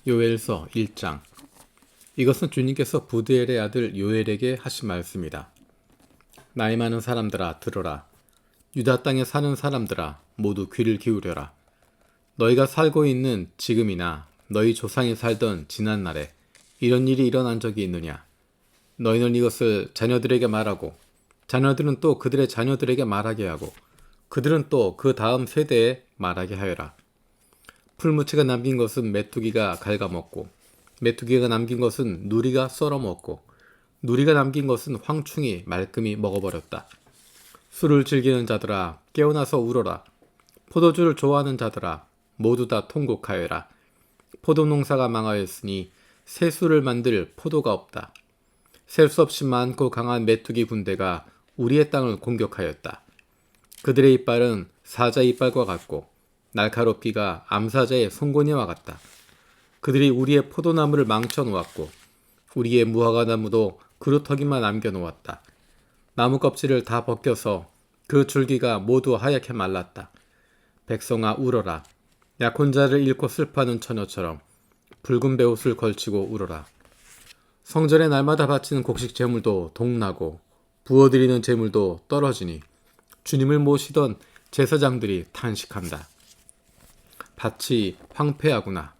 요엘서 1장. 이것은 주님께서 부드엘의 아들 요엘에게 하신 말씀이다. 나이 많은 사람들아 들어라. 유다 땅에 사는 사람들아 모두 귀를 기울여라. 너희가 살고 있는 지금이나 너희 조상이 살던 지난날에 이런 일이 일어난 적이 있느냐? 너희는 이것을 자녀들에게 말하고 자녀들은 또 그들의 자녀들에게 말하게 하고 그들은 또 그 다음 세대에 말하게 하여라. 풀무치가 남긴 것은 메뚜기가 갉아먹고 메뚜기가 남긴 것은 누리가 썰어먹고 누리가 남긴 것은 황충이 말끔히 먹어버렸다. 술을 즐기는 자들아 깨어나서 울어라. 포도주를 좋아하는 자들아 모두 다 통곡하여라. 포도농사가 망하였으니 새 술을 만들 포도가 없다. 셀 수 없이 많고 강한 메뚜기 군대가 우리의 땅을 공격하였다. 그들의 이빨은 사자의 이빨과 같고 날카롭기가 암사자의 송곳니와 같다. 그들이 우리의 포도나무를 망쳐놓았고 우리의 무화과나무도 그루터기만 남겨놓았다. 나무 껍질을 다 벗겨서 그 줄기가 모두 하얗게 말랐다. 백성아 울어라. 약혼 자를 잃고 슬퍼하는 처녀처럼 붉은 베옷을 걸치고 울어라. 성전에 날마다 바치는 곡식 제물도 동나고 부어드리는 제물도 떨어지니 주님을 모시던 제사장들이 탄식한다. 밭이 황폐하구나.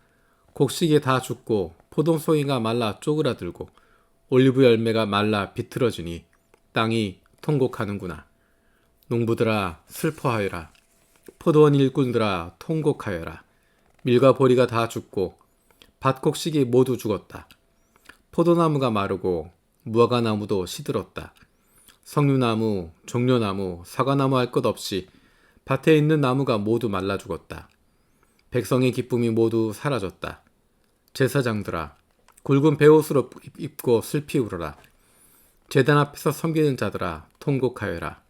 곡식이 다 죽고 포도송이가 말라 쪼그라들고 올리브 열매가 말라 비틀어지니 땅이 통곡하는구나. 농부들아 슬퍼하여라. 포도원 일꾼들아 통곡하여라. 밀과 보리가 다 죽고 밭 곡식이 모두 죽었다. 포도나무가 마르고 무화과나무도 시들었다. 석류나무, 종려나무, 사과나무 할 것 없이 밭에 있는 나무가 모두 말라 죽었다. 백성의 기쁨이 모두 사라졌다. 제사장들아, 굵은 베옷으로 입고 슬피 울어라. 제단 앞에서 섬기는 자들아, 통곡하여라.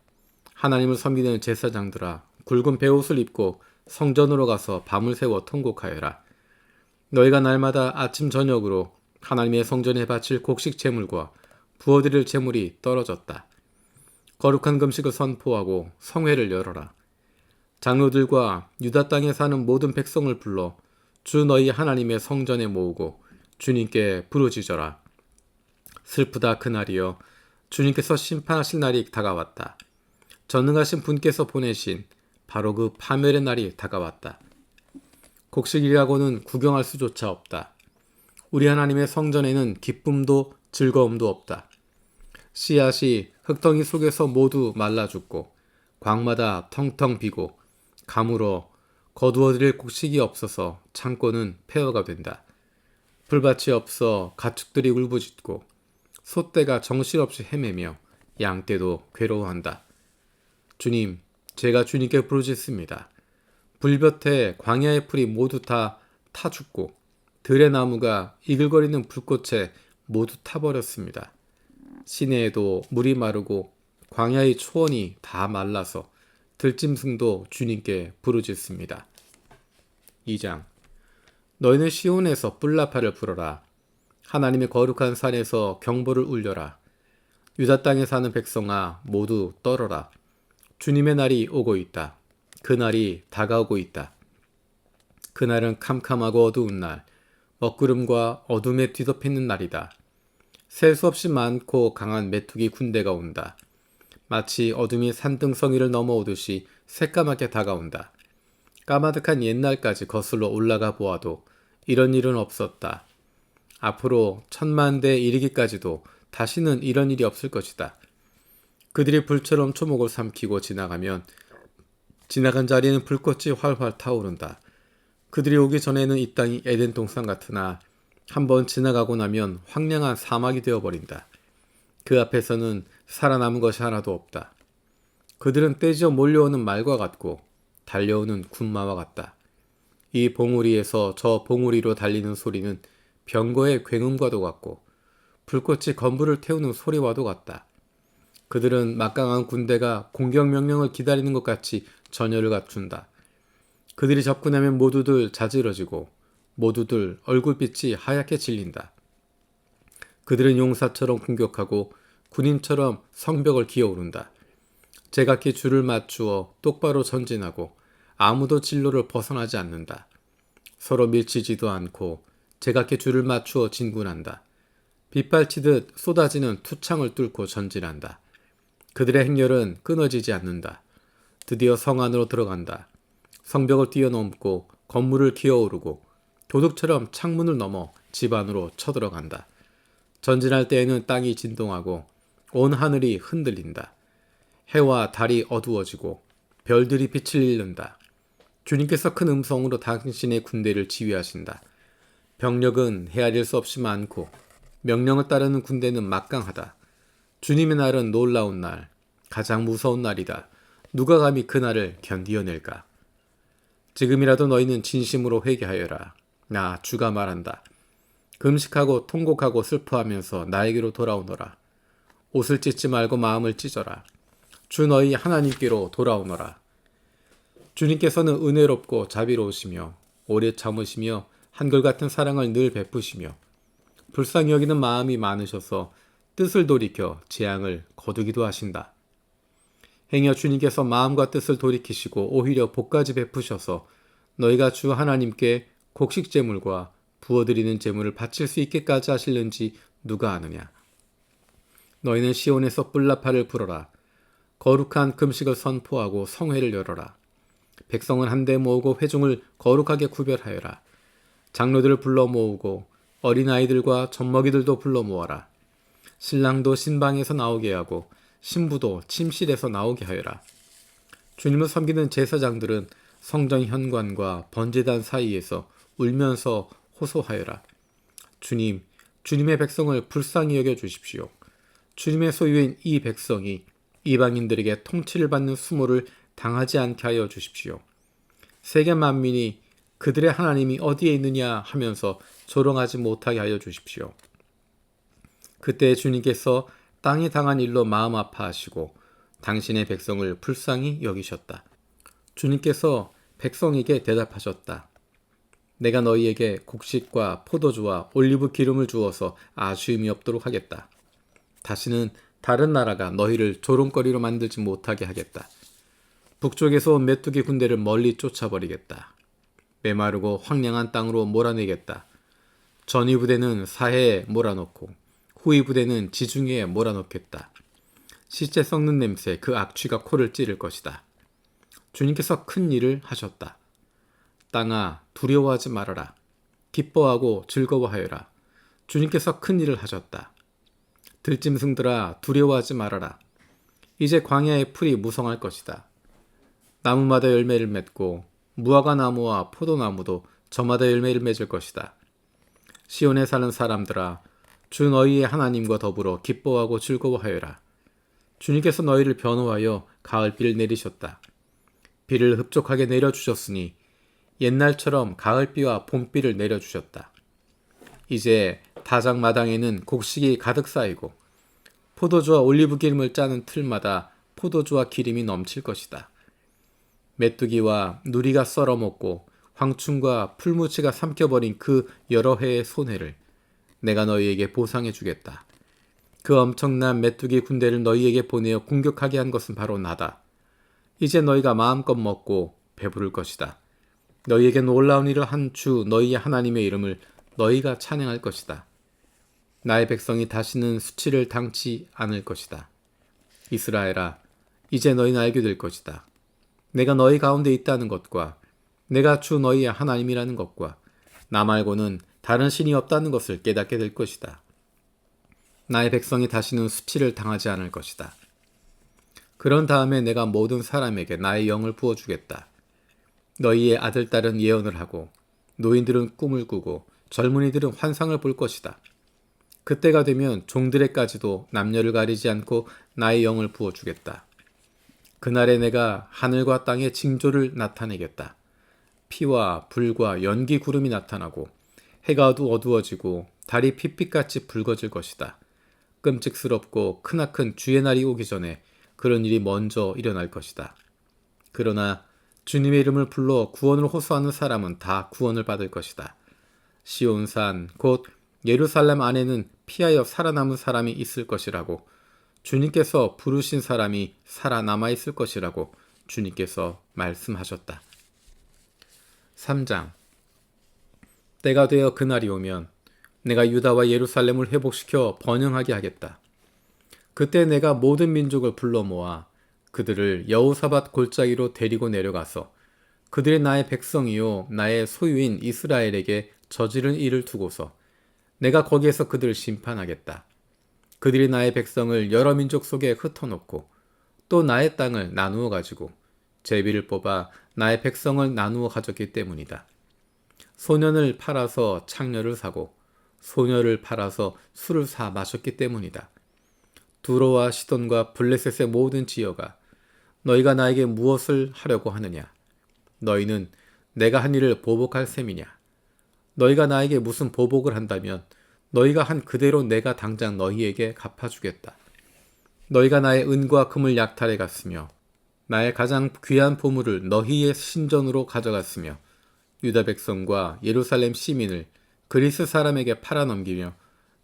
하나님을 섬기는 제사장들아, 굵은 베옷을 입고 성전으로 가서 밤을 새워 통곡하여라. 너희가 날마다 아침 저녁으로 하나님의 성전에 바칠 곡식 제물과 부어드릴 제물이 떨어졌다. 거룩한 금식을 선포하고 성회를 열어라. 장로들과 유다 땅에 사는 모든 백성을 불러 주 너희 하나님의 성전에 모으고 주님께 부르짖어라. 슬프다 그날이여. 주님께서 심판하실 날이 다가왔다. 전능하신 분께서 보내신 바로 그 파멸의 날이 다가왔다. 곡식이라고는 구경할 수조차 없다. 우리 하나님의 성전에는 기쁨도 즐거움도 없다. 씨앗이 흙덩이 속에서 모두 말라 죽고 광마다 텅텅 비고 가물어 거두어들일 곡식이 없어서 창고는 폐허가 된다. 풀밭이 없어 가축들이 울부짖고 소떼가 정신없이 헤매며 양떼도 괴로워한다. 주님, 제가 주님께 부르짖습니다. 불볕에 광야의 풀이 모두 다 타 죽고 들의 나무가 이글거리는 불꽃에 모두 타버렸습니다. 시내에도 물이 마르고 광야의 초원이 다 말라서 들짐승도 주님께 부르짖습니다. 2장. 너희는 시온에서 뿔나파를 불어라. 하나님의 거룩한 산에서 경보를 울려라. 유다 땅에 사는 백성아 모두 떨어라. 주님의 날이 오고 있다. 그 날이 다가오고 있다. 그날은 캄캄하고 어두운 날, 먹구름과 어둠에 뒤덮이는 날이다. 셀 수 없이 많고 강한 메뚜기 군대가 온다. 마치 어둠이 산등성이를 넘어오듯이 새까맣게 다가온다. 까마득한 옛날까지 거슬러 올라가 보아도 이런 일은 없었다. 앞으로 1000만대에 이르기까지도 다시는 이런 일이 없을 것이다. 그들이 불처럼 초목을 삼키고 지나가면 지나간 자리에는 불꽃이 활활 타오른다. 그들이 오기 전에는 이 땅이 에덴 동산 같으나 한번 지나가고 나면 황량한 사막이 되어버린다. 그 앞에서는 살아남은 것이 하나도 없다. 그들은 떼지어 몰려오는 말과 같고 달려오는 군마와 같다. 이 봉우리에서 저 봉우리로 달리는 소리는 병거의 굉음과도 같고 불꽃이 건물을 태우는 소리와도 같다. 그들은 막강한 군대가 공격 명령을 기다리는 것 같이 전열을 갖춘다. 그들이 접근하면 모두들 자지러지고 모두들 얼굴빛이 하얗게 질린다. 그들은 용사처럼 공격하고 군인처럼 성벽을 기어오른다. 제각기 줄을 맞추어 똑바로 전진하고 아무도 진로를 벗어나지 않는다. 서로 밀치지도 않고 제각기 줄을 맞추어 진군한다. 빗발치듯 쏟아지는 투창을 뚫고 전진한다. 그들의 행렬은 끊어지지 않는다. 드디어 성 안으로 들어간다. 성벽을 뛰어넘고 건물을 기어오르고 도둑처럼 창문을 넘어 집 안으로 쳐들어간다. 전진할 때에는 땅이 진동하고 온 하늘이 흔들린다. 해와 달이 어두워지고 별들이 빛을 잃는다. 주님께서 큰 음성으로 당신의 군대를 지휘하신다. 병력은 헤아릴 수 없이 많고 명령을 따르는 군대는 막강하다. 주님의 날은 놀라운 날, 가장 무서운 날이다. 누가 감히 그 날을 견디어낼까? 지금이라도 너희는 진심으로 회개하여라. 나 주가 말한다. 금식하고 통곡하고 슬퍼하면서 나에게로 돌아오너라. 옷을 찢지 말고 마음을 찢어라. 주 너희 하나님께로 돌아오너라. 주님께서는 은혜롭고 자비로우시며 오래 참으시며 한결같은 사랑을 늘 베푸시며 불쌍히 여기는 마음이 많으셔서 뜻을 돌이켜 재앙을 거두기도 하신다. 행여 주님께서 마음과 뜻을 돌이키시고 오히려 복까지 베푸셔서 너희가 주 하나님께 곡식 제물과 부어드리는 제물을 바칠 수 있게까지 하실는지 누가 아느냐. 너희는 시온에서 뿔나팔을 불어라. 거룩한 금식을 선포하고 성회를 열어라. 백성을 한데 모으고 회중을 거룩하게 구별하여라. 장로들을 불러 모으고 어린아이들과 젖먹이들도 불러 모아라. 신랑도 신방에서 나오게 하고 신부도 침실에서 나오게 하여라. 주님을 섬기는 제사장들은 성전 현관과 번제단 사이에서 울면서 호소하여라. 주님, 주님의 백성을 불쌍히 여겨 주십시오. 주님의 소유인 이 백성이 이방인들에게 통치를 받는 수모를 당하지 않게 하여 주십시오. 세계 만민이 그들의 하나님이 어디에 있느냐 하면서 조롱하지 못하게 하여 주십시오. 그때 주님께서 땅이 당한 일로 마음 아파하시고 당신의 백성을 불쌍히 여기셨다. 주님께서 백성에게 대답하셨다. 내가 너희에게 곡식과 포도주와 올리브 기름을 주어서 아쉬움이 없도록 하겠다. 다시는 다른 나라가 너희를 조롱거리로 만들지 못하게 하겠다. 북쪽에서 온 메뚜기 군대를 멀리 쫓아버리겠다. 메마르고 황량한 땅으로 몰아내겠다. 전위 부대는 사해에 몰아넣고 후위 부대는 지중해에 몰아넣겠다. 시체 썩는 냄새 그 악취가 코를 찌를 것이다. 주님께서 큰 일을 하셨다. 땅아 두려워하지 말아라. 기뻐하고 즐거워하여라. 주님께서 큰 일을 하셨다. 들짐승들아 두려워하지 말아라. 이제 광야의 풀이 무성할 것이다. 나무마다 열매를 맺고 무화과 나무와 포도나무도 저마다 열매를 맺을 것이다. 시온에 사는 사람들아 주 너희의 하나님과 더불어 기뻐하고 즐거워하여라. 주님께서 너희를 변호하여 가을비를 내리셨다. 비를 흡족하게 내려주셨으니 옛날처럼 가을비와 봄비를 내려주셨다. 이제 다장마당에는 곡식이 가득 쌓이고 포도주와 올리브 기름을 짜는 틀마다 포도주와 기름이 넘칠 것이다. 메뚜기와 누리가 썰어먹고 황충과 풀무치가 삼켜버린 그 여러 해의 손해를 내가 너희에게 보상해 주겠다. 그 엄청난 메뚜기 군대를 너희에게 보내어 공격하게 한 것은 바로 나다. 이제 너희가 마음껏 먹고 배부를 것이다. 너희에게 놀라운 일을 한 주 너희의 하나님의 이름을 너희가 찬양할 것이다. 나의 백성이 다시는 수치를 당치 않을 것이다. 이스라엘아, 이제 너희는 알게 될 것이다. 내가 너희 가운데 있다는 것과 내가 주 너희의 하나님이라는 것과 나 말고는 다른 신이 없다는 것을 깨닫게 될 것이다. 나의 백성이 다시는 수치를 당하지 않을 것이다. 그런 다음에 내가 모든 사람에게 나의 영을 부어주겠다. 너희의 아들, 딸은 예언을 하고 노인들은 꿈을 꾸고 젊은이들은 환상을 볼 것이다. 그때가 되면 종들에까지도 남녀를 가리지 않고 나의 영을 부어주겠다. 그날에 내가 하늘과 땅의 징조를 나타내겠다. 피와 불과 연기 구름이 나타나고 해가 어두워지고 달이 핏빛같이 붉어질 것이다. 끔찍스럽고 크나큰 주의 날이 오기 전에 그런 일이 먼저 일어날 것이다. 그러나 주님의 이름을 불러 구원을 호소하는 사람은 다 구원을 받을 것이다. 시온산 곧 예루살렘 안에는 피하여 살아남은 사람이 있을 것이라고 주님께서 부르신 사람이 살아남아 있을 것이라고 주님께서 말씀하셨다. 3장 때가 되어 그날이 오면 내가 유다와 예루살렘을 회복시켜 번영하게 하겠다. 그때 내가 모든 민족을 불러 모아 그들을 여호사밧 골짜기로 데리고 내려가서 그들이 나의 백성이요 나의 소유인 이스라엘에게 저지른 일을 두고서 내가 거기에서 그들을 심판하겠다. 그들이 나의 백성을 여러 민족 속에 흩어놓고 또 나의 땅을 나누어 가지고 제비를 뽑아 나의 백성을 나누어 가졌기 때문이다. 소년을 팔아서 창녀를 사고 소녀를 팔아서 술을 사 마셨기 때문이다. 두로와 시돈과 블레셋의 모든 지역아, 너희가 나에게 무엇을 하려고 하느냐? 너희는 내가 한 일을 보복할 셈이냐? 너희가 나에게 무슨 보복을 한다면 너희가 한 그대로 내가 당장 너희에게 갚아주겠다. 너희가 나의 은과 금을 약탈해 갔으며 나의 가장 귀한 보물을 너희의 신전으로 가져갔으며 유다 백성과 예루살렘 시민을 그리스 사람에게 팔아넘기며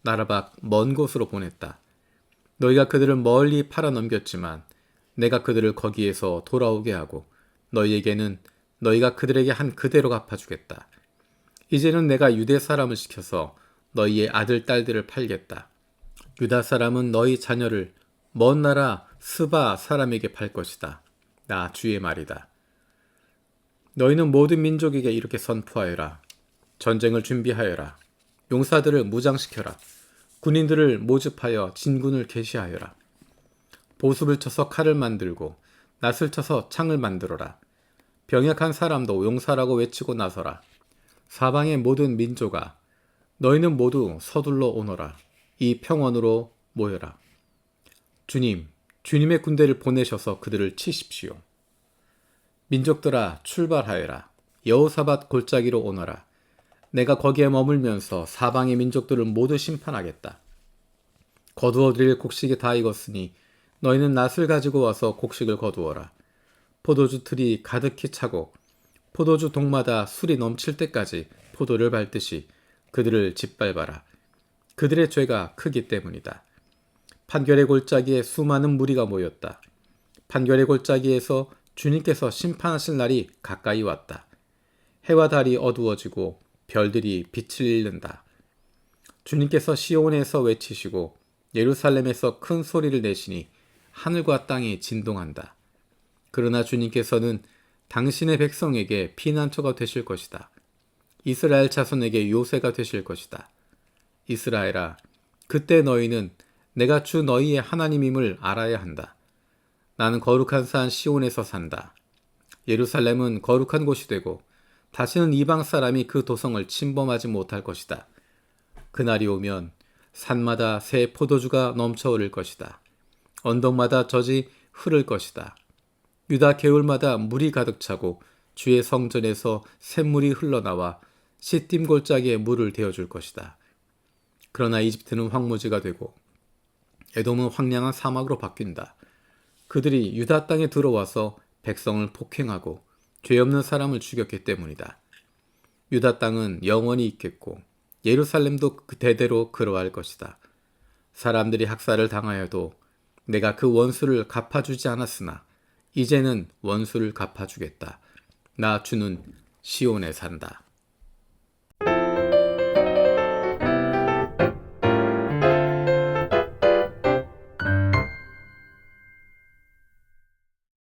나라 밖 먼 곳으로 보냈다. 너희가 그들을 멀리 팔아넘겼지만 내가 그들을 거기에서 돌아오게 하고 너희에게는 너희가 그들에게 한 그대로 갚아주겠다. 이제는 내가 유대 사람을 시켜서 너희의 아들, 딸들을 팔겠다. 유다 사람은 너희 자녀를 먼 나라 스바 사람에게 팔 것이다. 나 주의 말이다. 너희는 모든 민족에게 이렇게 선포하여라. 전쟁을 준비하여라. 용사들을 무장시켜라. 군인들을 모집하여 진군을 개시하여라. 보습을 쳐서 칼을 만들고 낫을 쳐서 창을 만들어라. 병약한 사람도 용사라고 외치고 나서라. 사방의 모든 민족아, 너희는 모두 서둘러 오너라. 이 평원으로 모여라. 주님의 군대를 보내셔서 그들을 치십시오. 민족들아, 출발하여라. 여호사밧 골짜기로 오너라. 내가 거기에 머물면서 사방의 민족들을 모두 심판하겠다. 거두어들일 곡식이 다 익었으니 너희는 낫을 가지고 와서 곡식을 거두어라. 포도주 틀이 가득히 차고 포도주 동마다 술이 넘칠 때까지 포도를 밟듯이 그들을 짓밟아라. 그들의 죄가 크기 때문이다. 판결의 골짜기에 수많은 무리가 모였다. 판결의 골짜기에서 주님께서 심판하실 날이 가까이 왔다. 해와 달이 어두워지고 별들이 빛을 잃는다. 주님께서 시온에서 외치시고 예루살렘에서 큰 소리를 내시니 하늘과 땅이 진동한다. 그러나 주님께서는 당신의 백성에게 피난처가 되실 것이다. 이스라엘 자손에게 요새가 되실 것이다. 이스라엘아, 그때 너희는 내가 주 너희의 하나님임을 알아야 한다. 나는 거룩한 산 시온에서 산다. 예루살렘은 거룩한 곳이 되고 다시는 이방 사람이 그 도성을 침범하지 못할 것이다. 그날이 오면 산마다 새 포도주가 넘쳐 흐를 것이다. 언덕마다 젖이 흐를 것이다. 유다 개울마다 물이 가득 차고 주의 성전에서 샘물이 흘러나와 시딤 골짜기에 물을 데워줄 것이다. 그러나 이집트는 황무지가 되고 에돔은 황량한 사막으로 바뀐다. 그들이 유다 땅에 들어와서 백성을 폭행하고 죄 없는 사람을 죽였기 때문이다. 유다 땅은 영원히 있겠고 예루살렘도 대대로 그러할 것이다. 사람들이 학살을 당하여도 내가 그 원수를 갚아주지 않았으나 이제는 원수를 갚아주겠다. 나 주는 시온에 산다.